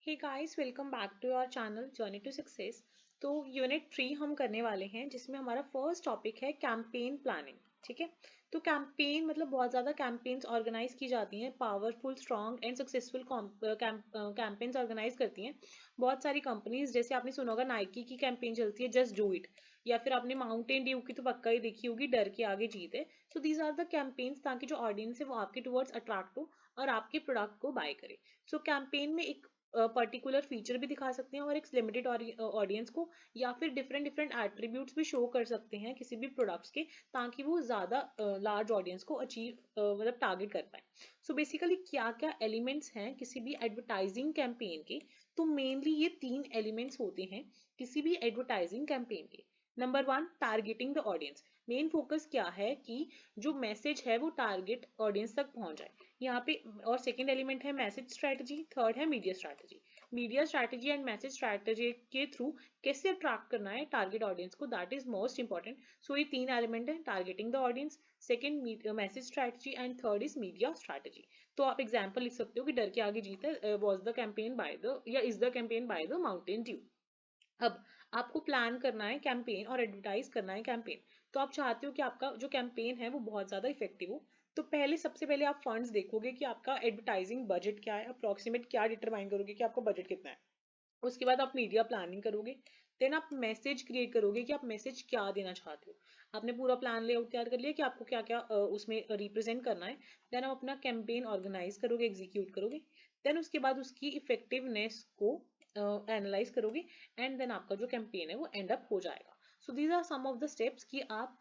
Hey guys, welcome back to our channel journey to success. तो unit 3 हम करने वाले हैं जिसमें हमारा फर्स्ट टॉपिक है कैंपेन प्लानिंग। ठीक है। तो कैंपेन मतलब बहुत ज़्यादा कैंपेन्स ऑर्गेनाइज की जाती हैं, powerful strong and successful campaigns organise करती हैं बहुत सारी कंपनीज। जैसे आपने सुना होगा नाइकी की कैंपेन चलती है जस्ट डू इट, या फिर आपने माउंटेन ड्यू की तो पक्का ही देखी होगी, डर के आगे जीत है। So these are the campaigns ताकि जो ऑडियंस है वो आपके टुवर्ड्स अट्रैक्ट हो और आपके प्रोडक्ट को बाय करे। सो कैंपेन में एक पर्टिकुलर फीचर भी दिखा सकते हैं और एक लिमिटेड ऑडियंस को, या फिर डिफरेंट डिफरेंट एट्रीब्यूट्स भी शो कर सकते हैं किसी भी प्रोडक्ट्स के, ताकि वो ज़्यादा लार्ज ऑडियंस को अचीव मतलब टारगेट कर पाए। सो बेसिकली क्या क्या एलिमेंट्स हैं किसी भी एडवर्टाइजिंग कैंपेन के? तो मेनली ये 3 एलिमेंट्स होते हैं किसी भी एडवर्टाइजिंग कैंपेन के। Number 1, targeting the audience. Main focus क्या है कि जो मैसेज है वो टारगेट ऑडियंस तक पहुंच जाए यहाँ पे। और सेकंड एलिमेंट है मैसेज स्ट्रेटजी, थर्ड है media strategy. Media strategy and message strategy के थ्रू कैसे अट्रैक्ट करना है टारगेट ऑडियंस को, दैट इज मोस्ट इंपॉर्टेंट। सो ये 3 एलिमेंट है, targeting the audience, second message strategy and third is media strategy. तो आप एग्जाम्पल लिख सकते हो कि डर के आगे जीत है was the campaign by the, या is the campaign by the Mountain Dew. अब आपको प्लान करना है कैंपेन और एडवर्टाइज करना है कैंपेन। तो आप चाहते हो कि आपका जो कैंपेन है वो बहुत ज़्यादा इफेक्टिव हो। तो सबसे पहले आप फंड्स देखोगे कि आपका एडवर्टाइजिंग बजट क्या है, अप्रोक्सीमेट क्या डिटरमाइन करोगे कि आपका बजट कितना है। उसके बाद आप मीडिया प्लानिंग करोगे। देन आप मैसेज क्रिएट करोगे कि आप मैसेज क्या देना चाहते हो। आपने पूरा प्लान लेआउट तैयार कर लिया कि आपको क्या क्या उसमें रिप्रेजेंट करना है। देन आप अपना कैंपेन ऑर्गेनाइज करोगे, एग्जीक्यूट करोगे। देन उसके बाद उसकी इफेक्टिवनेस को एनालाइज करोगे एंड देन आपका जो कैंपेन है वो एंड अप हो जाएगा। So these are some of the steps कि आप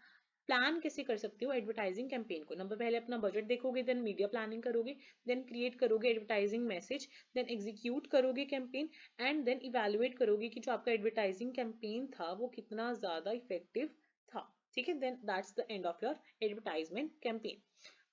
प्लान कैसे कर सकते हो एडवर्टाइजिंग कैंपेन को। नंबर पहले अपना बजट देखोगे, देन मीडिया प्लानिंग करोगे, देन क्रिएट करोगे एडवर्टाइजिंग मैसेज, देन एग्जीक्यूट करोगे कैंपेन एंड देन इवेलुएट करोगे कि जो आपका एडवर्टाइजिंग कैंपेन था वो कितना ज्यादा इफेक्टिव था। ठीक है, then that's the end of your advertisement campaign.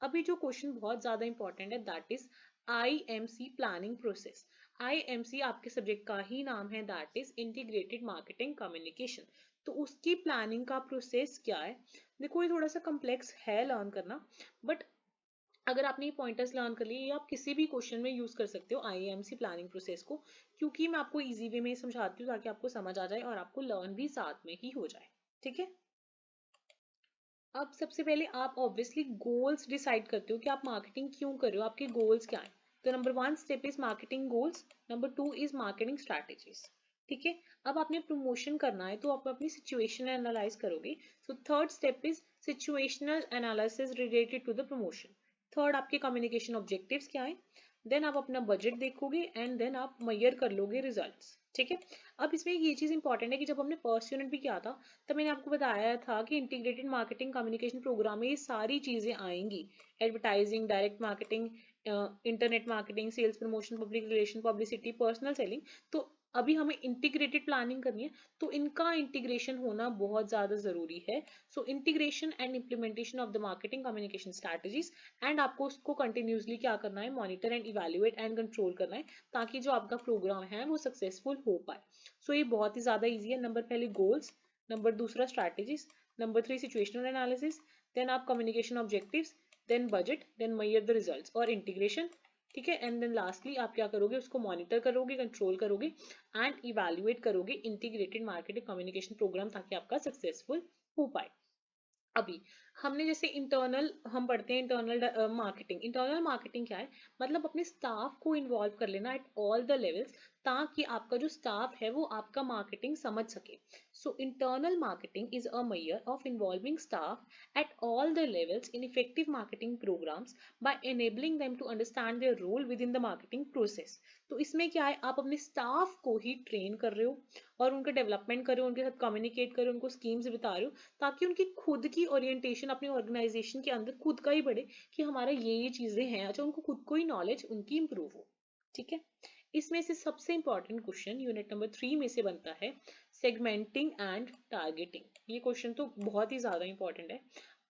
अभी जो क्वेश्चन बहुत ज्यादा इंपॉर्टेंट है that is IMC planning process. IMC आपके सब्जेक्ट का ही नाम है, that is integrated marketing communication. तो उसकी प्लानिंग का प्रोसेस क्या है? देखो ये थोड़ा सा कम्प्लेक्स है लर्न करना, बट अगर आपने ये पॉइंटर्स लर्न कर लिए, ये आप किसी भी क्वेश्चन में यूज कर सकते हो IMC प्लानिंग प्रोसेस को, क्योंकि मैं आपको इजी वे में समझाती हूँ ताकि आपको समझ आ जाए और आपको लर्न भी साथ में ही हो जाए। ठीक है। अब सबसे पहले आप ऑब्वियसली गोल्स डिसाइड करते हो कि आप मार्केटिंग क्यों कर रहे हो, आपके गोल्स क्या हैं। तो number 1 step is marketing goals, number 2 is marketing strategies. ठीक है। अब आपने प्रमोशन करना है तो आप अपनी सिचुएशन एनालाइज करोगे। So third step is situational analysis related to the promotion. Third आपके कम्युनिकेशन ऑब्जेक्टिव्स क्या है। देन आप अपना बजट देखोगे एंड देन आप मेजर कर लोगे रिजल्ट्स। ठीक है। अब इसमें ये चीज इंपॉर्टेंट है कि जब हमने फर्स्ट यूनिट भी किया था तब मैंने आपको बताया था कि इंटीग्रेटेड मार्केटिंग कम्युनिकेशन प्रोग्राम में ये सारी चीजें आएंगी। Advertising, direct marketing, internet marketing, sales promotion, public relation, publicity, personal selling. तो अभी हमें इंटीग्रेटेड प्लानिंग करनी है, तो इनका इंटीग्रेशन होना बहुत ज्यादा जरूरी है। So integration and implementation of the marketing communication strategies, and आपको उसको कंटिन्यूसली क्या करना है, monitor and evaluate and control करना है, ताकि जो आपका प्रोग्राम है वो सक्सेसफुल हो पाए। सो ये बहुत ही ज्यादा इजी है। नंबर पहले गोल्स, नंबर दूसरा strategies, number 3 situational analysis, then आप communication objectives, then budget, then measure the results और इंटीग्रेशन। ठीक है। एंड देन लास्टली आप क्या करोगे, उसको मॉनिटर करोगे, कंट्रोल करोगे एंड इवेल्युएट करोगे इंटीग्रेटेड मार्केटिंग कम्युनिकेशन प्रोग्राम, ताकि आपका सक्सेसफुल हो पाए। अभी हमने जैसे इंटरनल हम पढ़ते हैं इंटरनल मार्केटिंग। इंटरनल मार्केटिंग क्या है, मतलब अपने स्टाफ को इन्वॉल्व कर लेना एट ऑल द लेवल्स, ताकि आपका जो स्टाफ है वो आपका मार्केटिंग समझ सके। So internal marketing is a matter of involving staff at all the levels in effective marketing programmes by enabling them to understand their role within the marketing process. तो इसमें क्या है, आप अपने स्टाफ को ही train कर रहे हो और उनका डेवलपमेंट कर रहे हो, उनके साथ कम्युनिकेट कर रहे हो, उनको स्कीम्स बता रहे हो, ताकि उनकी खुद की ओरिएंटेशन अपने ऑर्गेनाइजेशन के अंदर खुद का ही बढ़े कि हमारा ये चीजें हैं। अच्छा, उनको खुद को ही नॉलेज उनकी इंप्रूव हो। ठीक है। इसमें से सबसे इंपॉर्टेंट क्वेश्चन यूनिट नंबर 3 में से बनता है सेगमेंटिंग एंड टारगेटिंग। ये क्वेश्चन तो बहुत ही ज्यादा इंपॉर्टेंट है।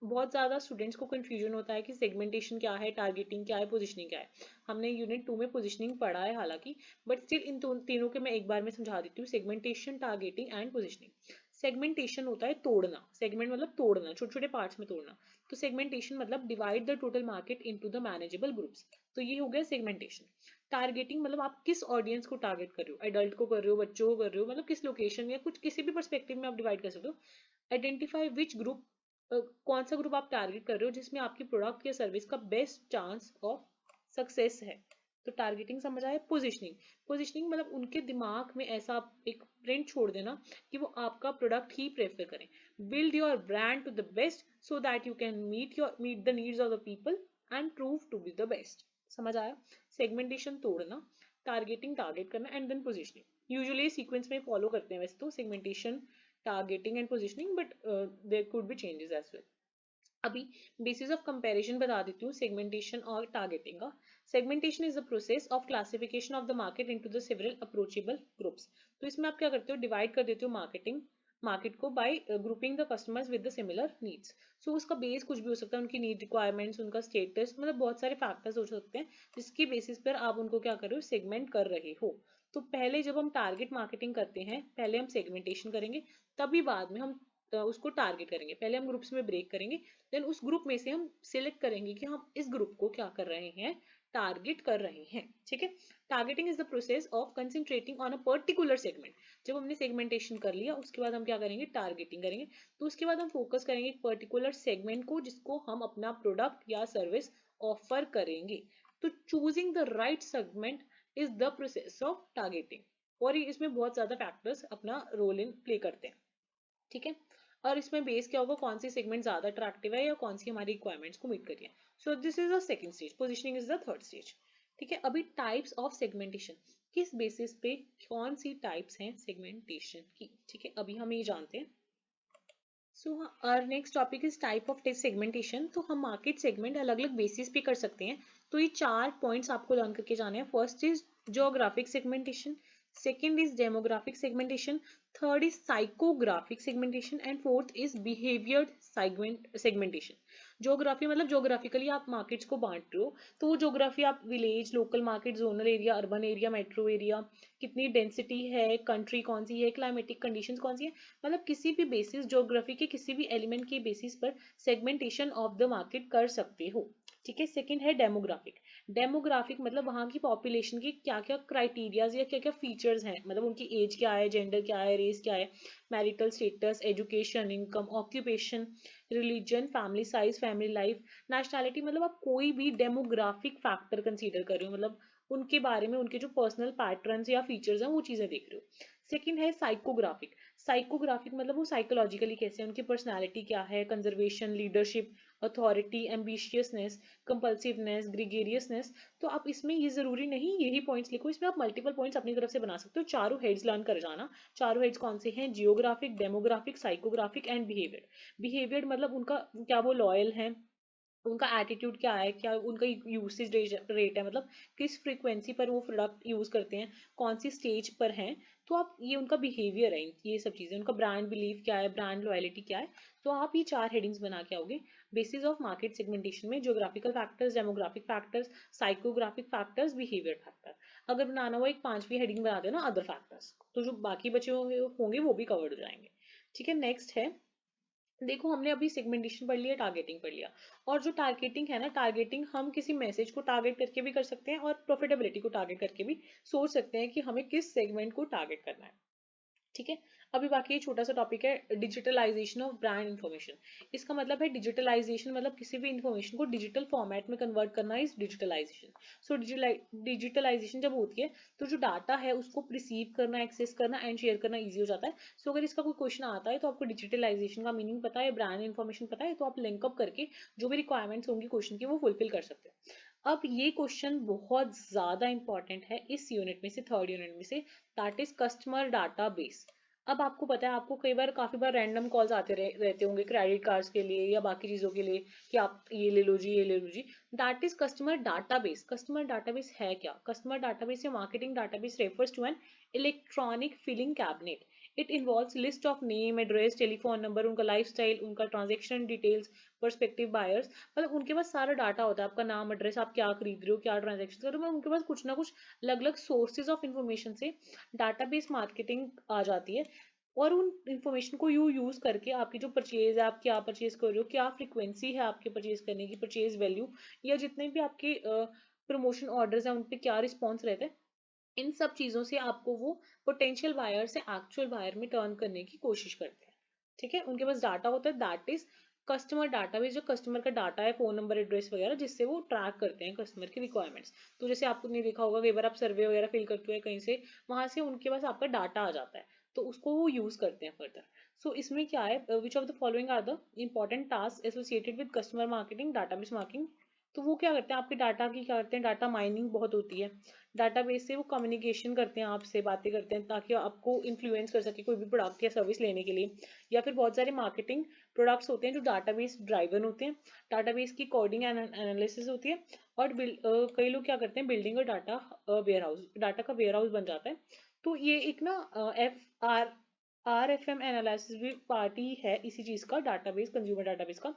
बहुत ज्यादा स्टूडेंट्स को कंफ्यूजन होता है कि सेगमेंटेशन क्या है, टारगेटिंग क्या है, पोजिशनिंग क्या है। हमने यूनिट 2 में पोजिशनिंग पढ़ा है हालांकि, बट स्टिल इन तीनों के मैं एक बार में समझा देती हूँ। Segmentation, targeting and positioning. Segmentation होता है तोड़ना, सेगमेंट मतलब तोड़ना, छोटे छोटे पार्ट्स में तोड़ना। तो सेगमेंटेशन मतलब divide the total market into the manageable groups. तो ये हो गया सेगमेंटेशन। टारगेटिंग मतलब आप किस ऑडियंस को टारगेट कर रहे हो, एडल्ट को कर रहे हो, बच्चों को कर रहे हो, मतलब किस लोकेशन या कुछ किसी भी पर्सपेक्टिव में आप डिवाइड कर सकते हो। आइडेंटिफाई विच ग्रुप, कौन सा ग्रुप आप टारगेट कर रहे हो जिसमें आपकी प्रोडक्ट या सर्विस का बेस्ट चांस ऑफ सक्सेस है। तो टारगेटिंग समझ आया। पोजिशनिंग, पोजिशनिंग मतलब उनके दिमाग में ऐसा एक प्रिंट छोड़ देना कि वो आपका प्रोडक्ट ही प्रेफर करें। Build your brand to the best so that you can meet the needs of the people and prove to be the best. समझ आया। सेगमेंटेशन तोड़ना, टारगेटिंग टारगेट करना and then positioning. Usually sequence में follow करते हैं वैसे तो, segmentation, targeting and positioning, but there could be changes as well. अभी बेसिस ऑफ कंपैरिजन बता देती हूँ सेगमेंटेशन और टारगेटिंग का। Segmentation is the process of classification of the market into the several approachable groups. तो इसमें आप क्या करते हो, डिवाइड कर देते हो मार्केट को by grouping the customers with the similar needs. So उसका बेस कुछ भी हो सकता है, उनकी नीड रिक्वायरमेंट्स, उनका स्टेटस, मतलब बहुत सारे फैक्टर्स हो सकते हैं जिसकी बेसिस पर आप उनको क्या कर रहे हो, सेगमेंट कर रहे हो। तो पहले जब हम टारगेट मार्केटिंग करते हैं, पहले हम सेगमेंटेशन करेंगे, तभी बाद में हम उसको टारगेट करेंगे। पहले हम ग्रुप्स में ब्रेक करेंगे, देन उस ग्रुप में से हम सिलेक्ट करेंगे कि हम इस ग्रुप को क्या कर रहे हैं, टारगेट कर रहे हैं। ठीक है। Targeting is the process of concentrating on a particular segment. जब हमने सेगमेंटेशन कर लिया उसके बाद हम क्या करेंगे, टारगेटिंग करेंगे। तो उसके बाद हम फोकस करेंगे एक पर्टिकुलर सेगमेंट को जिसको हम अपना प्रोडक्ट या सर्विस ऑफर करेंगे। तो choosing the right segment is the process of targeting. और इसमें बहुत ज्यादा फैक्टर्स अपना रोल इन प्ले करते हैं। ठीक है। और इसमें बेस क्या होगा, कौन सी सेगमेंट ज्यादा अट्रैक्टिव है या कौन सी हमारी रिक्वायरमेंट्स को मीट कर रही है। So this is the second stage, positioning is the third stage. ठीक है। अभी टाइप्स ऑफ सेगमेंटेशन, किस बेसिस पे कौन सी टाइप्स हैं सेगमेंटेशन की। ठीक है, अभी हम ये जानते हैं। So our next topic is type of segmentation. तो हम मार्केट सेगमेंट अलग अलग बेसिस पे कर सकते हैं। तो ये 4 पॉइंट्स आपको लर्न करके जाने हैं। First is geographic segmentation, second is demographic segmentation, third is psychographic segmentation and fourth is behavior segmentation। Geography मतलब ज्योग्राफिकली आप मार्केट्स को बांट रहे हो, तो वो ज्योग्राफी आप village, local market, zonal area, urban area, metro area, कितनी डेंसिटी है, कंट्री कौन सी है, क्लाइमेटिक कंडीशंस कौन सी है, मतलब किसी भी बेसिस, ज्योग्राफी के किसी भी एलिमेंट के बेसिस पर सेगमेंटेशन ऑफ द मार्केट कर सकते हो। ठीक है। सेकंड है डेमोग्राफिक। डेमोग्राफिक मतलब वहाँ की पॉपुलेशन की क्या क्या क्राइटेरियाज या क्या क्या फीचर्स हैं, मतलब उनकी एज क्या है, जेंडर क्या है, रेस क्या है, marital status, education, income, occupation, religion, family size, family life, nationality, मतलब आप कोई भी डेमोग्राफिक फैक्टर कंसीडर कर रहे हो, मतलब उनके बारे में उनके जो पर्सनल पैटर्न्स या फीचर्स हैं वो चीजें देख रहे हो। सेकंड है साइकोग्राफिक। साइकोग्राफिक मतलब वो साइकोलॉजिकली कैसे हैं, उनकी पर्सनैलिटी क्या है, कंजर्वेशन, लीडरशिप, अथॉरिटी, एम्बिशियसनेस, कंपल्सिवनेस, ग्रीगेरियसनेस। तो आप इसमें ये जरूरी नहीं यही पॉइंट्स लिखो, इसमें आप मल्टीपल पॉइंट्स अपनी तरफ से बना सकते हो। चारों हेड्स लर्न कर जाना। चारों हेड्स कौन से हैं, geographic, demographic, psychographic and behaviour. Behaviour मतलब उनका क्या वो लॉयल है, उनका एटीट्यूड क्या है, क्या उनका यूसेज रेट है, मतलब किस फ्रीक्वेंसी पर वो प्रोडक्ट यूज करते हैं, कौन सी स्टेज पर हैं। तो आप ये उनका बिहेवियर है, ये सब चीजें, उनका ब्रांड बिलीव क्या है, ब्रांड लॉयलिटी क्या है। तो आप ये 4 हेडिंग्स बना के आओगे बेसिस ऑफ मार्केट सेगमेंटेशन में। Geographical factors, demographic factors, psychographic factors, behaviour factor. अगर बनाना हो एक 5वीं हेडिंग बना देना अदर फैक्टर्स, तो जो बाकी बचे होंगे वो भी कवर्ड हो जाएंगे। ठीक है। नेक्स्ट है, देखो हमने अभी सेगमेंटेशन पढ़ लिया, टारगेटिंग पढ़ लिया। और जो टारगेटिंग है ना, टारगेटिंग हम किसी मैसेज को टारगेट करके भी कर सकते हैं और प्रॉफिटेबिलिटी को टारगेट करके भी सोच सकते हैं कि हमें किस सेगमेंट को टारगेट करना है। ठीक है। अभी बाकी छोटा सा टॉपिक है डिजिटलाइजेशन ऑफ ब्रांड इंफॉर्मेशन। इसका मतलब है डिजिटलाइजेशन मतलब किसी भी इंफॉर्मेशन को डिजिटल फॉर्मेट में कन्वर्ट करना इज डिजिटलाइजेशन। सो डिजिटलाइजेशन जब होती है तो जो डाटा है उसको रिसीव करना, एक्सेस करना एंड शेयर करना ईजी हो जाता है। सो अगर इसका कोई क्वेश्चन आता है तो आपको डिजिटलाइजेशन का मीनिंग पता है, ब्रांड इंफॉर्मेशन पता है, तो आप लिंकअप करके जो भी रिक्वायरमेंट्स होंगी क्वेश्चन की वो फुलफिल कर सकते हैं। अब ये क्वेश्चन बहुत ज्यादा इंपॉर्टेंट है इस यूनिट में से, थर्ड यूनिट में से, that is customer data base. अब आपको पता है, आपको कई बार काफी बार रैंडम कॉल्स आते रहते होंगे क्रेडिट कार्ड्स के लिए या बाकी चीजों के लिए कि आप ये ले लो जी, ये ले लो जी। That is customer database. Customer database है क्या, कस्टमर डाटाबेस या marketing database refers to an electronic filing cabinet. It involves list of name, address, telephone number, उनका लाइफस्टाइल, उनका ट्रांजेक्शन डिटेल्स, पर्सपेक्टिव बायर्स, मतलब उनके पास सारा डाटा होता है, आपका नाम, एड्रेस, आप क्या खरीद रहे हो, क्या ट्रांजेक्शन कर रहे हो, मतलब उनके पास कुछ ना कुछ अलग अलग सोर्सेज ऑफ इंफॉर्मेशन से डाटाबेस मार्केटिंग आ जाती है। और उन इंफॉर्मेशन को यूज करके आपकी जो परचेज है, आप क्या परचेज कर रहे हो, क्या फ्रीक्वेंसी है आपके परचेज करने की, परचेज वैल्यू, या जितने भी आपके प्रमोशन ऑर्डर्स हैं उन पे क्या रिस्पॉन्स रहता है, इन सब चीजों से आपको वो पोटेंशियल बायर से एक्चुअल बायर में टर्न करने की कोशिश करते हैं। ठीक है, उनके पास डाटा होता है, दैट इज कस्टमर डाटाबेस, जो कस्टमर का डाटा है, फोन नंबर, एड्रेस वगैरह, जिससे वो ट्रैक करते हैं कस्टमर की रिक्वायरमेंट्स। तो जैसे आपने देखा होगा कई बार आप सर्वे वगैरह फिल करते हुए कहीं से, वहां से उनके पास आपका डाटा आ जाता है, तो उसको वो यूज करते हैं फर्दर। सो इसमें क्या है, which of the following are the important task associated with customer marketing, database marketing. तो वो क्या करते हैं, आपके डाटा की क्या करते हैं, डाटा माइनिंग बहुत होती है, डाटाबेस से वो कम्युनिकेशन करते हैं, आपसे बातें करते हैं ताकि आपको इन्फ्लुएंस कर सके कोई भी प्रोडक्ट या सर्विस लेने के लिए। या फिर बहुत सारे मार्केटिंग प्रोडक्ट्स होते हैं जो डाटाबेस ड्राइवन होते हैं, डाटाबेस की कोडिंग एनालिसिस होती है, और कई लोग क्या करते हैं, बिल्डिंग और डाटा वेयर हाउस, डाटा का वेयर हाउस बन जाता है। तो ये एक ना RFM एनालिसिस भी पार्टी है इसी चीज का, डाटाबेस, कंज्यूमर डाटाबेस का।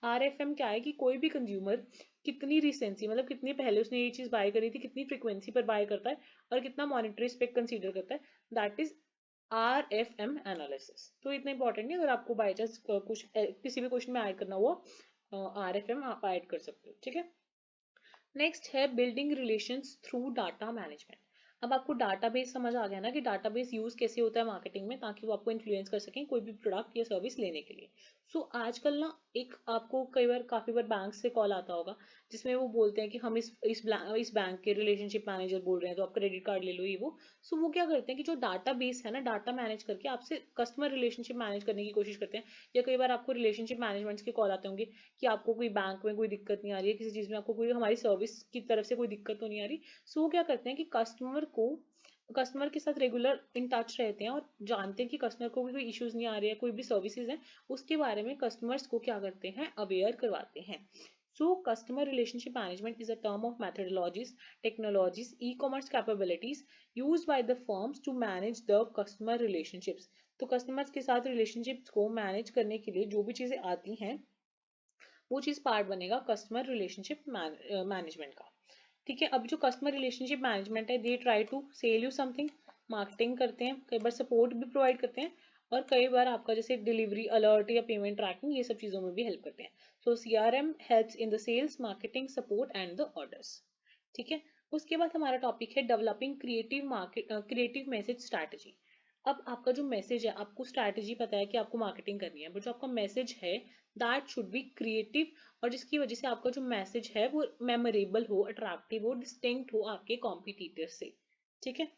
RFM क्या है कि कोई भी कंज्यूमर कितनी रिसेंसी, मतलब कितनी पहले उसने ये चीज बाय करी थी, कितनी फ्रीक्वेंसी पर बाय करता है, और कितना मॉनिटरी स्पेक कंसीडर करता है, दैट इज RFM एनालिसिस। तो इतना इंपॉर्टेंट नहीं, अगर आपको बाय चांस कुछ किसी भी क्वेश्चन में ऐड करना हुआ, RFM आप ऐड कर सकते हो। ठीक है, नेक्स्ट है building relations through data management. अब आपको डाटाबेस समझ आ गया ना कि डाटाबेस यूज कैसे होता है मार्केटिंग में, ताकि वो आपको इन्फ्लुएंस कर सकें कोई भी प्रोडक्ट या सर्विस लेने के लिए। सो आजकल ना एक आपको कई बार काफी बार बैंक से कॉल आता होगा, जिसमें वो बोलते हैं कि हम इस बैंक के रिलेशनशिप मैनेजर बोल रहे हैं, तो आप क्रेडिट कार्ड ले लो, ये वो। सो वो क्या करते हैं कि जो डाटाबेस है ना, डाटा मैनेज करके आपसे कस्टमर रिलेशनशिप मैनेज करने की कोशिश करते हैं। या कई बार आपको रिलेशनशिप मैनेजमेंट के कॉल आते होंगे कि आपको कोई बैंक में कोई दिक्कत नहीं आ रही है, किसी चीज में आपको कोई हमारी सर्विस की तरफ से कोई दिक्कत तो नहीं आ रही। सो वो क्या करते हैं कि कस्टमर के साथ रेगुलर इन टच रहते हैं, और जानते हैं कि कस्टमर को भी कोई इश्यूज नहीं आ रहे हैं, कोई भी सर्विसेज है उसके बारे में कस्टमर्स को क्या करते हैं, अवेयर करवाते हैं। So customer relationship management is a term of methodologies, technologies, e-commerce capabilities used by the firms to manage the customer relationships। तो कस्टमर्स के साथ रिलेशनशिप्स को मैनेज करने के लिए जो भी चीजें आती हैं, वो चीज पार्ट बनेगा कस्टमर रिलेशनशिप मैनेजमेंट का। ठीक है, अब जो कस्टमर रिलेशनशिप मैनेजमेंट है, they try to sell you something, marketing करते हैं, कई बार सपोर्ट भी प्रोवाइड करते हैं, और कई बार आपका जैसे डिलीवरी अलर्ट या पेमेंट ट्रैकिंग, ये सब चीजों में भी हेल्प करते हैं। So CRM helps in the sales, marketing, support and the orders. ठीक है, उसके बाद हमारा टॉपिक है डेवलपिंग क्रिएटिव मैसेज स्ट्रैटेजी। अब आपका जो मैसेज है, आपको स्ट्रैटेजी पता है कि आपको मार्केटिंग करनी है, बट जो आपका मैसेज है दैट शुड बी क्रिएटिव, और जिसकी वजह से आपका जो मैसेज है वो मेमोरेबल हो, अट्रैक्टिव हो, डिस्टिंक्ट हो आपके कॉम्पिटिटर से। ठीक है,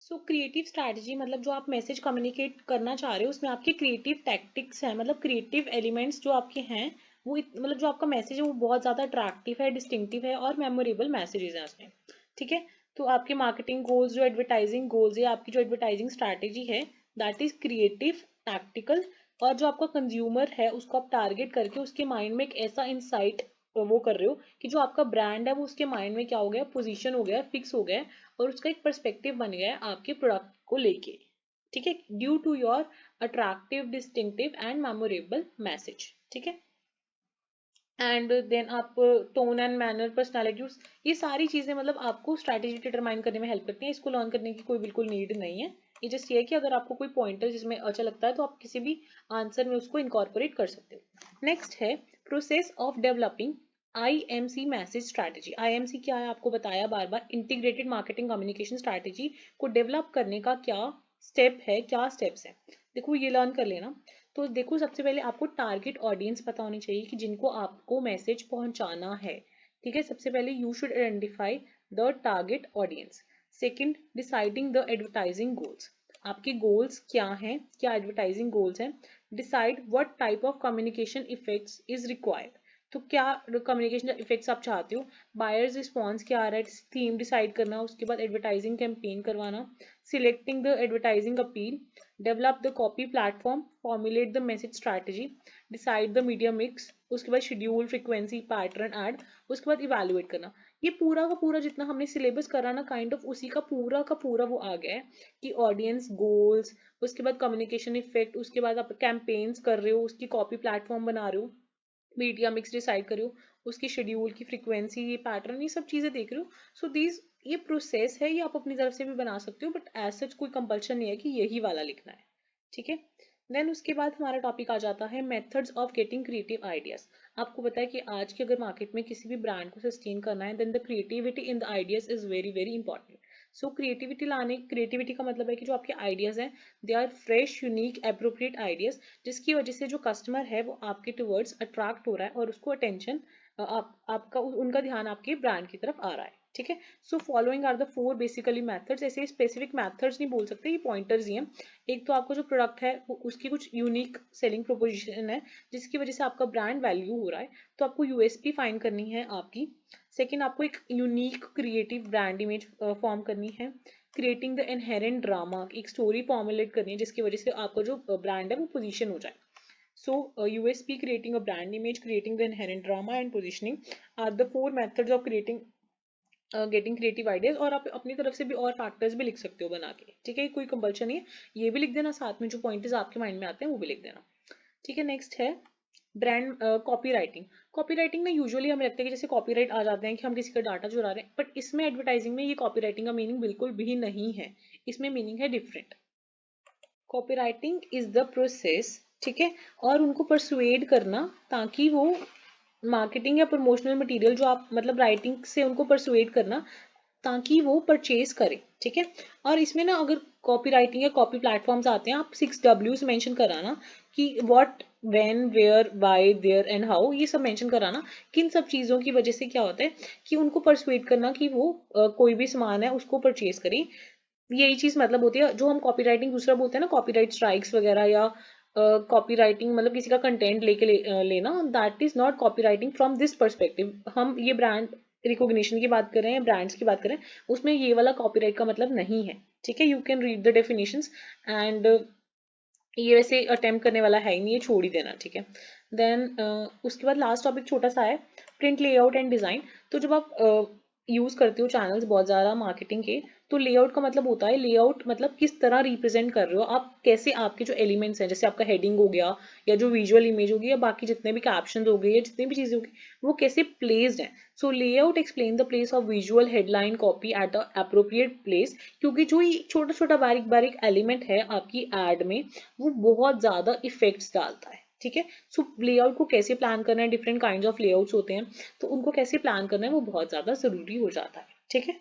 सो क्रिएटिव स्ट्रैटेजी मतलब जो आप मैसेज कम्युनिकेट करना चाह रहे हो उसमें आपके क्रिएटिव टैक्टिक्स हैं, मतलब क्रिएटिव एलिमेंट्स जो आपके हैं, वो मतलब जो आपका मैसेज है वो बहुत ज्यादा अट्रैक्टिव है, डिस्टिंक्टिव है, और मेमोरेबल मैसेजेस हैं उसमें। ठीक है, तो आपके मार्केटिंग गोल्स, जो एडवर्टाइजिंग गोल्स है, आपकी जो एडवर्टाइजिंग स्ट्रैटेजी है, दैट इज क्रिएटिव, टैक्टिकल, और जो आपका कंज्यूमर है उसको आप टारगेट करके उसके माइंड में एक ऐसा इंसाइट वो कर रहे हो कि जो आपका ब्रांड है वो उसके माइंड में क्या हो गया, पोजीशन हो गया, फिक्स हो गया, और उसका एक पर्सपेक्टिव बन गया है आपके प्रोडक्ट को लेके। ठीक है, due to your attractive, distinctive and memorable message. ठीक है, एंड देन आप टोन एंड मैनर, पर्सनालिटी, ये सारी चीजें मतलब आपको स्ट्रैटेजी डिटरमाइन करने में हेल्प करती हैं। इसको लर्न करने की कोई बिल्कुल नीड नहीं है, ये जस्ट ये है कि अगर आपको कोई पॉइंटर जिसमें अच्छा लगता है तो आप किसी भी आंसर में उसको इनकॉर्पोरेट कर सकते हो। नेक्स्ट है process of developing IMC message strategy. IMC क्या है आपको बताया बार बार, इंटीग्रेटेड मार्केटिंग कम्युनिकेशन स्ट्रैटेजी को डेवलप करने का क्या स्टेप है, क्या स्टेप्स है, देखो ये लर्न कर लेना। तो देखो सबसे पहले आपको टारगेट ऑडियंस पता होनी चाहिए कि जिनको आपको मैसेज पहुंचाना है। ठीक है, सबसे पहले you should identify the target audience. Second, deciding the advertising goals, आपके गोल्स क्या हैं, क्या एडवर्टाइजिंग गोल्स हैं। Decide what type of communication effects is required, तो क्या कम्युनिकेशन इफेक्ट्स आप चाहते हो, बायर्स रिस्पॉन्स क्या आ रहा है, थीम डिसाइड करना, उसके बाद एडवर्टाइजिंग कैंपेन करवाना, selecting the advertising appeal, develop the copy platform, formulate the message strategy, decide the media mix, उसके बाद शेड्यूल, फ्रीक्वेंसी, पैटर्न, ऐड, उसके बाद इवेलुएट करना। ये पूरा का पूरा जितना हमने सिलेबस करा ना, काइंड ऑफ उसी का पूरा वो आ गया है कि ऑडियंस गोल्स, उसके बाद कम्युनिकेशन इफेक्ट, उसके बाद आप कैंपेन्स कर रहे हो, उसकी कॉपी प्लेटफॉर्म बना रहे हो, मीडिया मिक्स डिसाइड करो, उसकी शेड्यूल की फ्रीक्वेंसी, ये पैटर्न, ये सब चीजें देख रहे हो। सो दीज, ये प्रोसेस है, ये आप अपनी तरफ से भी बना सकते हो, बट एज सच कोई कंपल्शन नहीं है कि यही वाला लिखना है। ठीक है, देन उसके बाद हमारा टॉपिक आ जाता है methods of getting creative ideas. आपको पता है कि आज की अगर मार्केट में किसी भी ब्रांड को सस्टेन करना है, then the creativity in the ideas is very very important. So creativity का मतलब है कि जो आपके आइडियाज हैं, they are fresh, unique, appropriate ideas, जिसकी वजह से जो कस्टमर है वो आपके टुवर्ड्स अट्रैक्ट हो रहा है और उसको अटेंशन, आपका उनका ध्यान आपके ब्रांड की तरफ आ रहा है। ठीक है, so following are the 4 basically methods. ऐसे स्पेसिफिक मेथड्स नहीं बोल सकते, ये पॉइंटर्स ही हैं। एक तो आपका जो प्रोडक्ट है वो उसकी कुछ यूनिक सेलिंग प्रोपोजिशन है जिसकी वजह से आपका ब्रांड वैल्यू हो रहा है, तो आपको यूएसपी फाइंड करनी है आपकी। सेकंड, आपको एक unique creative brand image form करनी है। क्रिएटिंग द इनहेरेंट ड्रामा, एक स्टोरी फॉर्मुलेट करनी है जिसकी वजह से आपका जो ब्रांड है वो पोजीशन हो जाए। So, USP, creating a brand image, creating the inherent drama and positioning are the 4 methods of creating getting creative ideas. और आप अपनी तरफ से भी और फैक्टर्स भी लिख सकते हो बना के। ठीक है, कोई कंपल्शन नहीं है, ये भी लिख देना, साथ में जो पॉइंट्स आपके माइंड में आते हैं वो भी लिख देना। ठीक है, नेक्स्ट है brand copy writing. Copy writing में यूजुअली हमें लगता है कि जैसे कॉपीराइट आ जाते हैं कि हम किसी का डाटा चुरा रहे हैं, बट इसमें एडवर्टाइजिंग में ये कॉपी राइटिंग का मीनिंग बिल्कुल भी नहीं है, इसमें मीनिंग है different. Copywriting is the process, ठीक है, और उनको परसुएड करना ताकि वो मार्केटिंग या प्रमोशनल मटेरियल जो आप मतलब राइटिंग से उनको परसुएड करना ताकि वो परचेज करें। ठीक है, और इसमें ना अगर कॉपी राइटिंग या कॉपी प्लेटफॉर्म्स आते हैं, आप 6 Ws मेंशन कराना कि what, when, where, why, there and how, ये सब मेंशन कराना। किन सब चीज़ों की वजह से क्या होता है कि उनको परसुएड करना कि वो कोई भी सामान है उसको परचेज करें। यही चीज मतलब होती है जो हम कॉपी राइटिंग दूसरा बोलते हैं ना, कॉपीराइट स्ट्राइक्स वगैरह, या कॉपी राइटिंग मतलब किसी का कंटेंट लेना, that is not copy writing from this perspective. हम ये ब्रांड रिकॉग्निशन की बात कर रहे हैं, ब्रांड्स की बात कर रहे हैं, उसमें ये वाला कॉपीराइट का मतलब नहीं है। ठीक है, you can read the definitions and ये वैसे अटेम्प्ट करने वाला है ही नहीं, ये छोड़ ही देना। ठीक है, देन उसके बाद लास्ट टॉपिक छोटा सा है, प्रिंट लेआउट एंड डिजाइन। तो जब आप यूज करते हो चैनल्स बहुत ज़्यादा मार्केटिंग के, तो लेआउट का मतलब होता है, लेआउट मतलब किस तरह रिप्रेजेंट कर रहे हो आप, कैसे आपके जो एलिमेंट्स हैं, जैसे आपका हेडिंग हो गया या जो विजुअल इमेज होगी या बाकी जितने भी कैप्शन हो गए या जितनी भी चीज़ें होगी, वो कैसे प्लेस्ड हैं। So layout explain the place of visual headline copy at the appropriate place, क्योंकि जो ये छोटा छोटा बारीक बारीक एलिमेंट है आपकी एड में, वो बहुत ज़्यादा इफेक्ट्स डालता है। ठीक है, सो लेआउट को कैसे प्लान करना है, डिफरेंट काइंड ऑफ लेआउट्स होते हैं, तो उनको कैसे प्लान करना है वो बहुत ज़्यादा ज़रूरी हो जाता है। ठीक है,